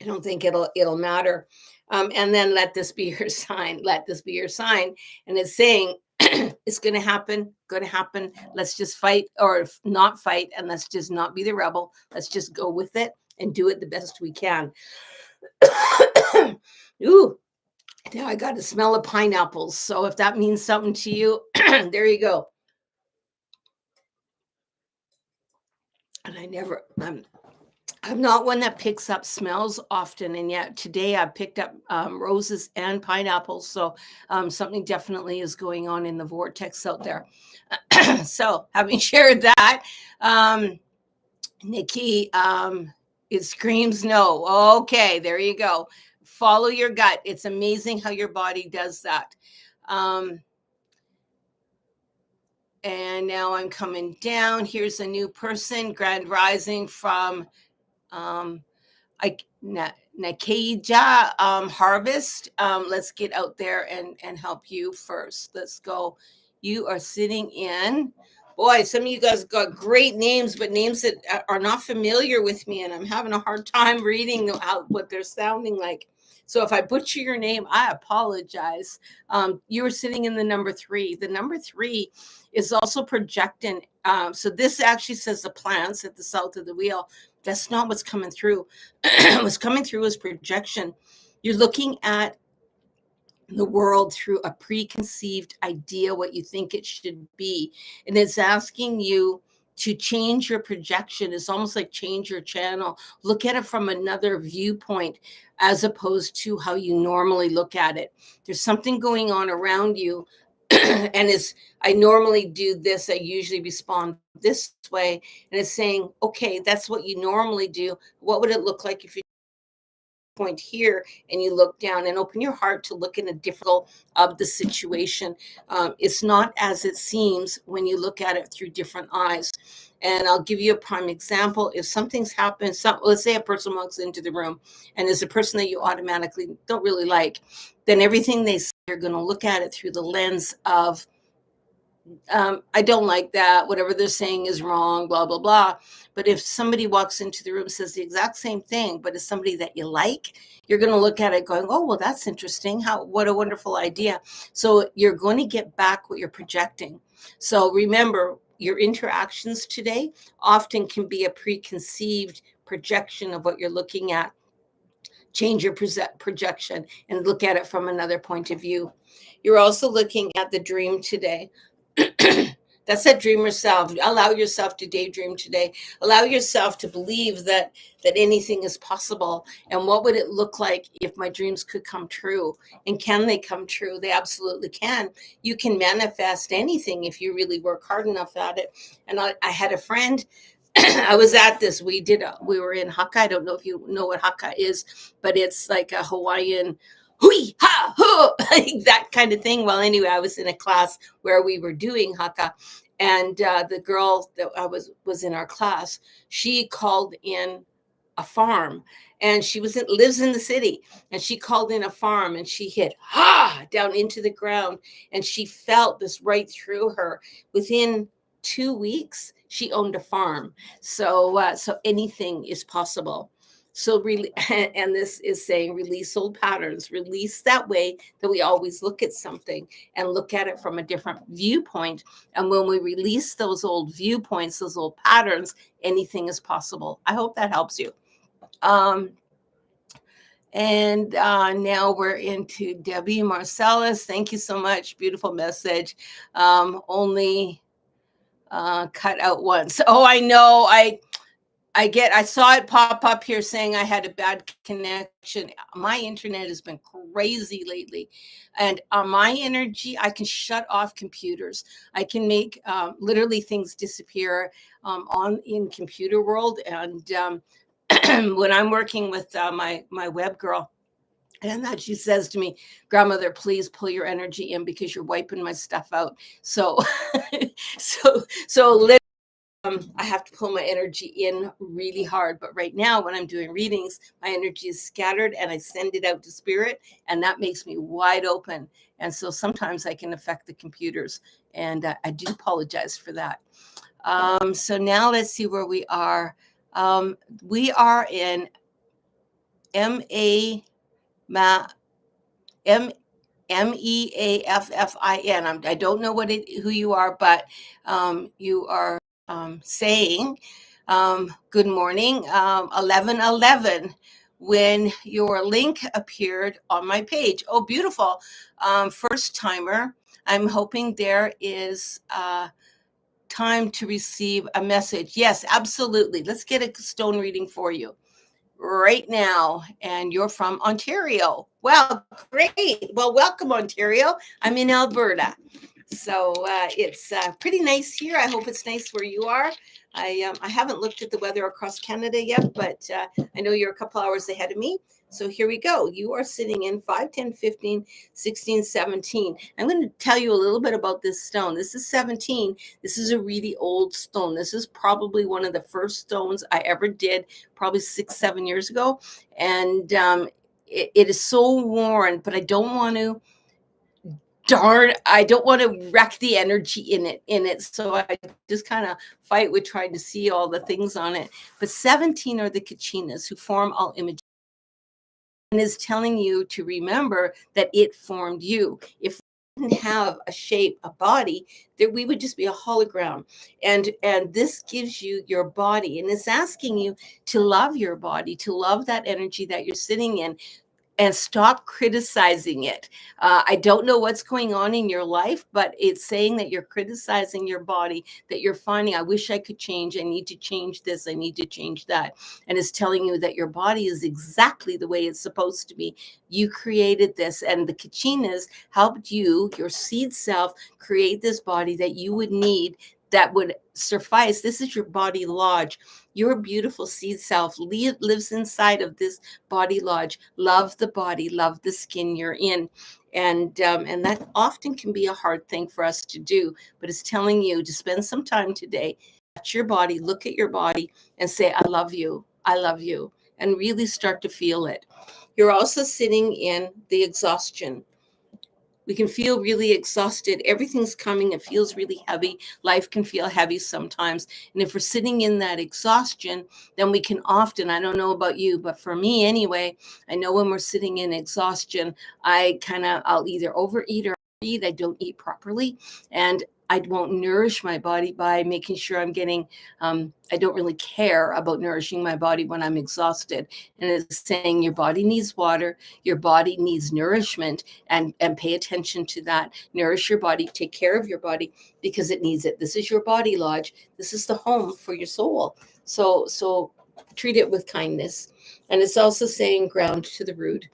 I don't think it'll matter. And then let this be your sign. Let this be your sign. And it's saying it's going to happen. Let's just fight or not fight, and let's just not be the rebel. Let's just go with it and do it the best we can. Ooh, now I got to smell of pineapples. So if that means something to you, there you go. And I'm not one that picks up smells often, and yet today I picked up roses and pineapples. So something definitely is going on in the vortex out there. So having shared that, Nikki, it screams no. Okay, there you go. Follow your gut. It's amazing how your body does that. And now I'm coming down. Here's a new person, Grand Rising from Nakeja Harvest. Let's get out there and help you first. Let's go. You are sitting in. Boy, some of you guys got great names, but names that are not familiar with me, and I'm having a hard time reading what they're sounding like. So if I butcher your name, I apologize. You were sitting in the number 3. The number 3 is also projecting. So this actually says the plants at the south of the wheel. That's not what's coming through. What's coming through is projection. You're looking at the world through a preconceived idea what you think it should be, and it's asking you to change your projection. It's almost like change your channel, look at it from another viewpoint as opposed to how you normally look at it. There's something going on around you and it's, I normally do this, I usually respond this way, and it's saying, okay, that's what you normally do. What would it look like if you point here and you look down, and open your heart to look in a different of the situation? It's not as it seems when you look at it through different eyes. And I'll give you a prime example. If something's happened, let's say a person walks into the room and is a person that you automatically don't really like, then everything they say, you're going to look at it through the lens of, I don't like that. Whatever they're saying is wrong, blah, blah, blah. But if somebody walks into the room and says the exact same thing, but it's somebody that you like, you're going to look at it going, oh, well, that's interesting. What a wonderful idea. So you're going to get back what you're projecting. So remember, your interactions today often can be a preconceived projection of what you're looking at. Change your projection and look at it from another point of view. You're also looking at the dream today. That's that dreamer self. Allow yourself to daydream today. Allow yourself to believe that anything is possible. And what would it look like if my dreams could come true? And can they come true? They absolutely can. You can manifest anything if you really work hard enough at it. And I had a friend. I was at this. We were in Haka. I don't know if you know what Haka is, but it's like a Hawaiian hui ha ho, like that kind of thing. Well, anyway, I was in a class where we were doing Haka, and the girl that I was in our class, she called in a farm, and she lives in the city, and she called in a farm, and she hit down into the ground, and she felt this right through her. Within 2 weeks, she owned a farm. So anything is possible. So really, and this is saying release old patterns, release that way that we always look at something and look at it from a different viewpoint. And when we release those old viewpoints, those old patterns, anything is possible. I hope that helps you. And now we're into Debbie Marcellus. Thank you so much. Beautiful message. Only cut out once. Oh, I know. I saw it pop up here saying I had a bad connection. My internet has been crazy lately. And my energy, I can shut off computers. I can make literally things disappear in computer world. And when I'm working with my web girl, and that she says to me, grandmother, please pull your energy in because you're wiping my stuff out. So, so I have to pull my energy in really hard. But right now, when I'm doing readings, my energy is scattered and I send it out to spirit, and that makes me wide open. And so sometimes I can affect the computers, and I do apologize for that. So now let's see where we are. We are in MEAFFIN. I don't know who you are, but you are saying good morning, 11:11, when your link appeared on my page. Oh, beautiful. First timer. I'm hoping there is time to receive a message. Yes, absolutely. Let's get a stone reading for you right now. And you're from Ontario. Well, great. Well, welcome, Ontario. I'm in Alberta. So it's pretty nice here. I hope it's nice where you are. I haven't looked at the weather across Canada yet, but I know you're a couple hours ahead of me. So here we go. You are sitting in 5, 10, 15, 16, 17. I'm going to tell you a little bit about this stone. This is 17. This is a really old stone. This is probably one of the first stones I ever did, probably 6, 7 years ago. And it is so worn, but I don't want to wreck the energy in it. So I just kind of fight with trying to see all the things on it. But 17 are the kachinas who form all images, and is telling you to remember that it formed you. If we didn't have a shape, a body, that we would just be a hologram. And this gives you your body, and it's asking you to love your body, to love that energy that you're sitting in. and stop criticizing it. I don't know what's going on in your life, but it's saying that you're criticizing your body, that you're finding, I wish I could change. I need to change this. I need to change that. And it's telling you that your body is exactly the way it's supposed to be. You created this, and the kachinas helped you, your seed self, create this body that you would need, that would suffice. This is your body lodge. Your beautiful seed self lives inside of this body lodge. Love the body, love the skin you're in. And that often can be a hard thing for us to do, but it's telling you to spend some time today, touch your body, look at your body, and say, I love you, I love you, and really start to feel it. You're also sitting in the exhaustion. We can feel really exhausted. Everything's coming. It feels really heavy. Life can feel heavy sometimes. And if we're sitting in that exhaustion, then we can often, I don't know about you, but for me anyway, I know when we're sitting in exhaustion, I'll either overeat or eat. I don't eat properly. And I won't nourish my body by making sure I'm getting, I don't really care about nourishing my body when I'm exhausted. And it's saying your body needs water, your body needs nourishment, and pay attention to that. Nourish your body, take care of your body because it needs it. This is your body lodge. This is the home for your soul. So treat it with kindness. And it's also saying ground to the root.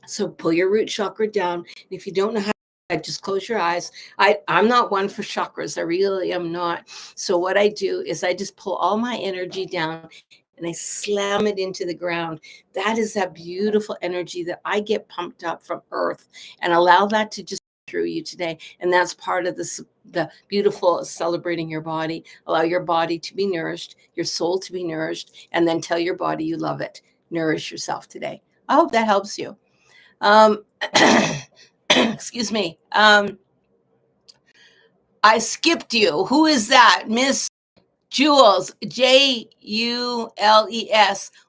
So pull your root chakra down. And if you don't know how, just close your eyes. I'm not one for chakras. I really am not. So what I do is I just pull all my energy down and I slam it into the ground. That is that beautiful energy that I get pumped up from earth, and allow that to just through you today. And that's part of the beautiful celebrating your body. Allow your body to be nourished, your soul to be nourished, and then tell your body you love it. Nourish yourself today. I hope that helps you. Um, excuse me. I skipped you. Who is that? Miss Jules, Jules.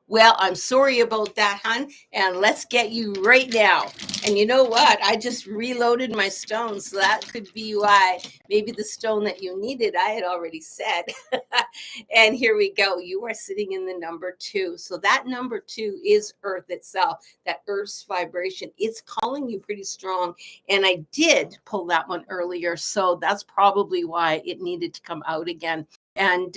Well, I'm sorry about that, hon. And let's get you right now. And you know what? I just reloaded my stones. So that could be why maybe the stone that you needed, I had already said. And here we go. You are sitting in the number 2. So that number 2 is Earth itself, that Earth's vibration. It's calling you pretty strong. And I did pull that one earlier. So that's probably why it needed to come out again. And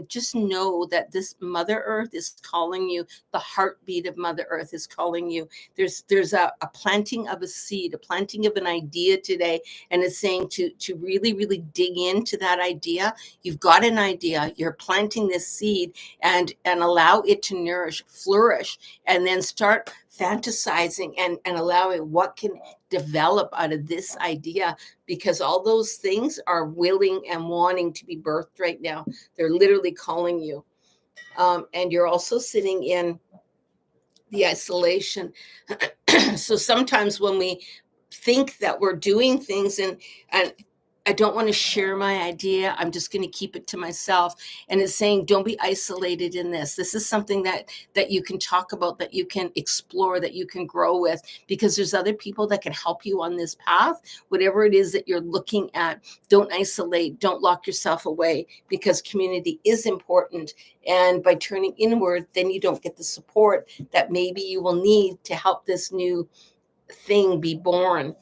just know that this Mother Earth is calling you. The heartbeat of Mother Earth is calling you. There's a planting of a seed, a planting of an idea today, and it's saying to really really dig into that idea. You've got an idea. You're planting this seed, and allow it to nourish, flourish, and then start fantasizing and allowing what can develop out of this idea, because all those things are willing and wanting to be birthed right now. They're literally calling you. And you're also sitting in the isolation. So sometimes when we think that we're doing things, and I don't want to share my idea, I'm just going to keep it to myself. And it's saying, don't be isolated in this. This is something that you can talk about, that you can explore, that you can grow with, because there's other people that can help you on this path. Whatever it is that you're looking at, don't isolate, don't lock yourself away, because community is important. And by turning inward, then you don't get the support that maybe you will need to help this new thing be born.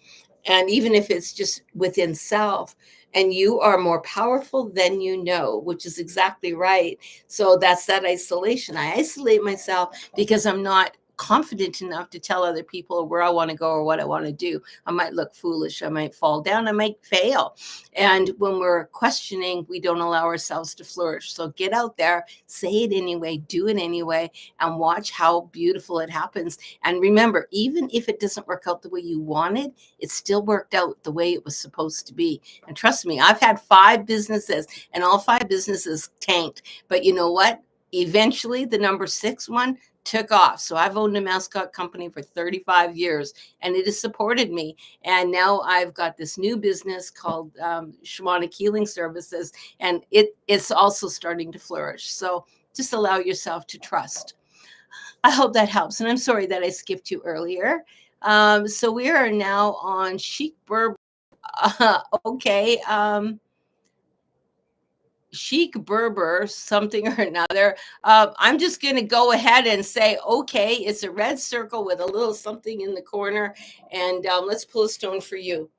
And even if it's just within self, and you are more powerful than you know, which is exactly right. So that's that isolation. I isolate myself because I'm not confident enough to tell other people where I want to go or what I want to do. I might look foolish. I might fall down. I might fail. And when we're questioning, we don't allow ourselves to flourish. So get out there, say it anyway, do it anyway, and watch how beautiful it happens. And remember, even if it doesn't work out the way you wanted, it still worked out the way it was supposed to be. And trust me, I've had 5 businesses, and all 5 businesses tanked. But you know what? Eventually, the number 6 one took off. So I've owned a mascot company for 35 years, and it has supported me. And now I've got this new business called Shamanic Healing Services, and it's also starting to flourish. So just allow yourself to trust. I hope that helps. And I'm sorry that I skipped you earlier. So we are now on Chic Burb. Okay. Chic Berber, something or another. I'm just going to go ahead and say, okay, it's a red circle with a little something in the corner. And let's pull a stone for you.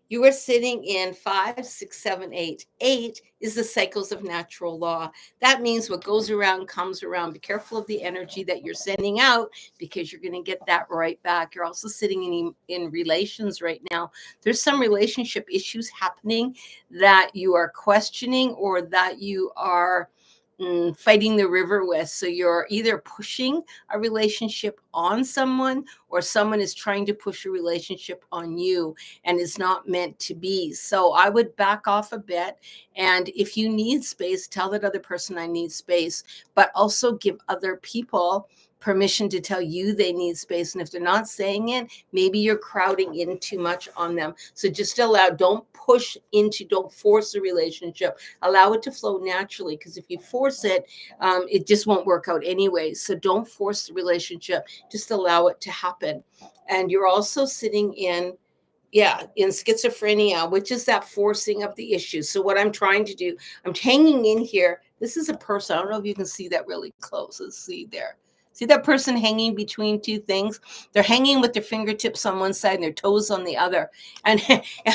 You are sitting in 5, 6, 7, 8. 8 is the cycles of natural law. That means what goes around comes around. Be careful of the energy that you're sending out, because you're going to get that right back. You're also sitting in relations right now. There's some relationship issues happening that you are questioning, or that you are fighting the river with. So you're either pushing a relationship on someone, or someone is trying to push a relationship on you, and it's not meant to be. So I would back off a bit. And if you need space, tell that other person, I need space, but also give other people permission to tell you they need space. And if they're not saying it, maybe you're crowding in too much on them. So just allow, don't force the relationship. Allow it to flow naturally, because if you force it, it just won't work out anyway. So don't force the relationship. Just allow it to happen. And you're also sitting in schizophrenia, which is that forcing of the issues. So what I'm trying to do, I'm hanging in here. This is a person. I don't know if you can see that really close. Let's see there. See that person hanging between two things? They're hanging with their fingertips on one side and their toes on the other. And,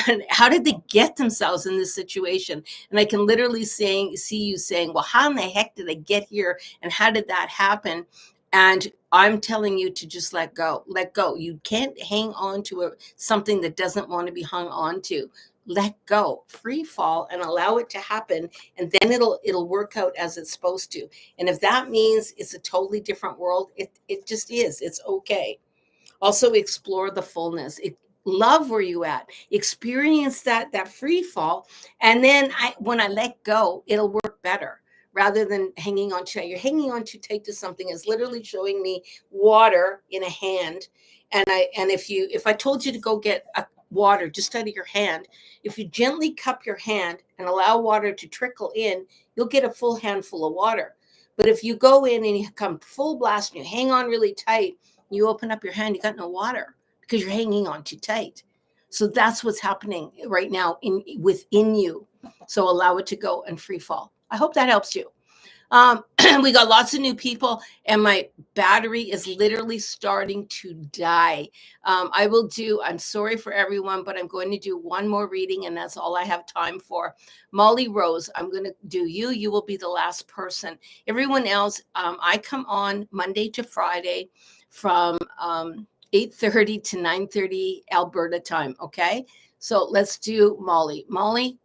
and how did they get themselves in this situation? And I can literally see you saying, well, how in the heck did I get here? And how did that happen? And I'm telling you to just let go. Let go. You can't hang on to something that doesn't want to be hung on to. Let go. Free fall and allow it to happen. And then it'll work out as it's supposed to. And if that means it's a totally different world, it just is. It's okay. Also explore the fullness. Love where you at. Experience that free fall. And then when I let go, it'll work better, rather than hanging on too tight. You're hanging on too tight to something. It's literally showing me water in a hand. And if I told you to go get a water just out of your hand, if you gently cup your hand and allow water to trickle in, you'll get a full handful of water. But if you go in and you come full blast and you hang on really tight, you open up your hand, you got no water, because you're hanging on too tight. So that's what's happening right now within you. So allow it to go and free fall. I hope that helps you. We got lots of new people, and my battery is literally starting to die. I'm sorry for everyone, but I'm going to do one more reading, and that's all I have time for. Molly Rose, I'm going to do you. You will be the last person. Everyone else, I come on Monday to Friday from 8:30 to 9:30 Alberta time. Okay. So let's do Molly. Molly,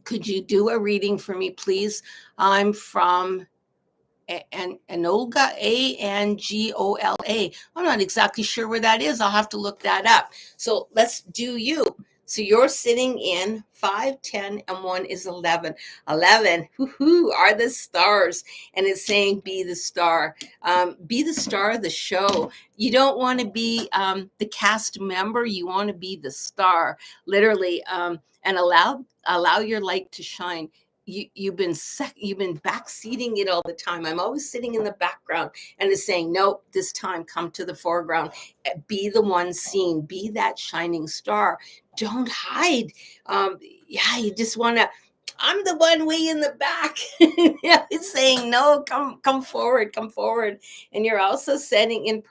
could you do a reading for me, please? I'm from Angola, Angola. I'm not exactly sure where that is. I'll have to look that up. So let's do you. So you're sitting in 5, 10, and 1 is 11. 11, whoo, are the stars. And it's saying, be the star. Be the star of the show. You don't want to be the cast member. You want to be the star, literally, and allow your light to shine. You've been backseating it all the time. I'm always sitting in the background, and it's saying, nope, this time come to the foreground. Be the one seen. Be that shining star. Don't hide. You just want to. I'm the one way in the back. It's saying, no, come forward, come forward. And you're also setting in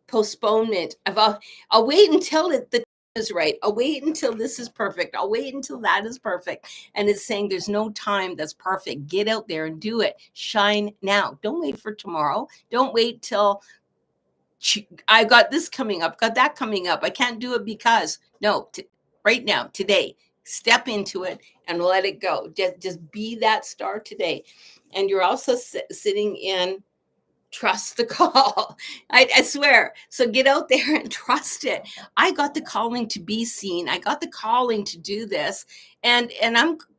postponement. I'll wait until the is right. I'll wait until this is perfect. I'll wait until that is perfect. And it's saying there's no time that's perfect. Get out there and do it. Shine now. Don't wait for tomorrow. Don't wait till I got this coming up, got that coming up. I can't do it because no, right now, today, step into it and let it go. Just be that star today. And you're also sitting in trust the call. I swear. So get out there and trust it. I got the calling to be seen. I got the calling to do this. And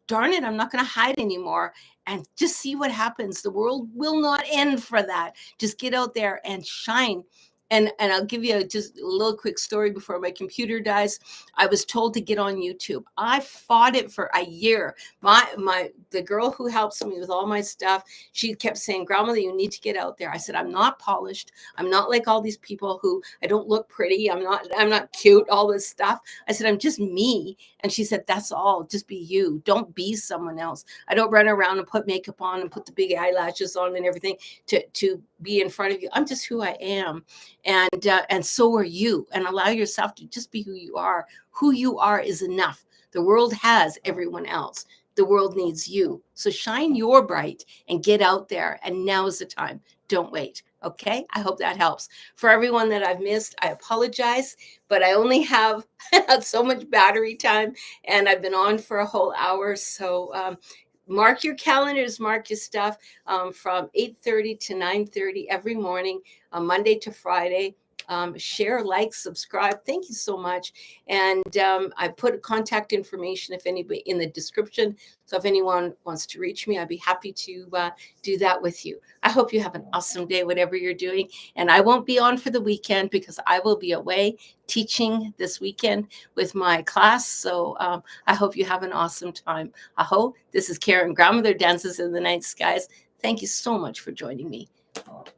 darn it, I'm not going to hide anymore. And just see what happens. The world will not end for that. Just get out there and shine. And I'll give you just a little quick story before my computer dies. I was told to get on YouTube. I fought it for a year. The girl who helps me with all my stuff, she kept saying, "Grandmother, you need to get out there." I said, "I'm not polished. I'm not like all these people who I don't look pretty. I'm not cute, all this stuff." I said, "I'm just me." And she said, "That's all. Just be you. Don't be someone else. I don't run around and put makeup on and put the big eyelashes on and everything to be in front of you. I'm just who I am." And so are you. And allow yourself to just be who you are. Who you are is enough. The world has everyone else. The world needs you. So shine your bright and get out there. And now is the time. Don't wait. Okay. I hope that helps. For everyone that I've missed, I apologize, but I only have so much battery time, and I've been on for a whole hour. So mark your calendars, mark your stuff, from 8:30 to 9:30 every morning, Monday to Friday. Share, like, subscribe. Thank you so much. And I put contact information if anybody in the description. So if anyone wants to reach me, I'd be happy to do that with you. I hope you have an awesome day, whatever you're doing. And I won't be on for the weekend because I will be away teaching this weekend with my class. So I hope you have an awesome time. Aho, this is Karen, Grandmother Dances in the Night Skies. Thank you so much for joining me.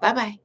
Bye-bye.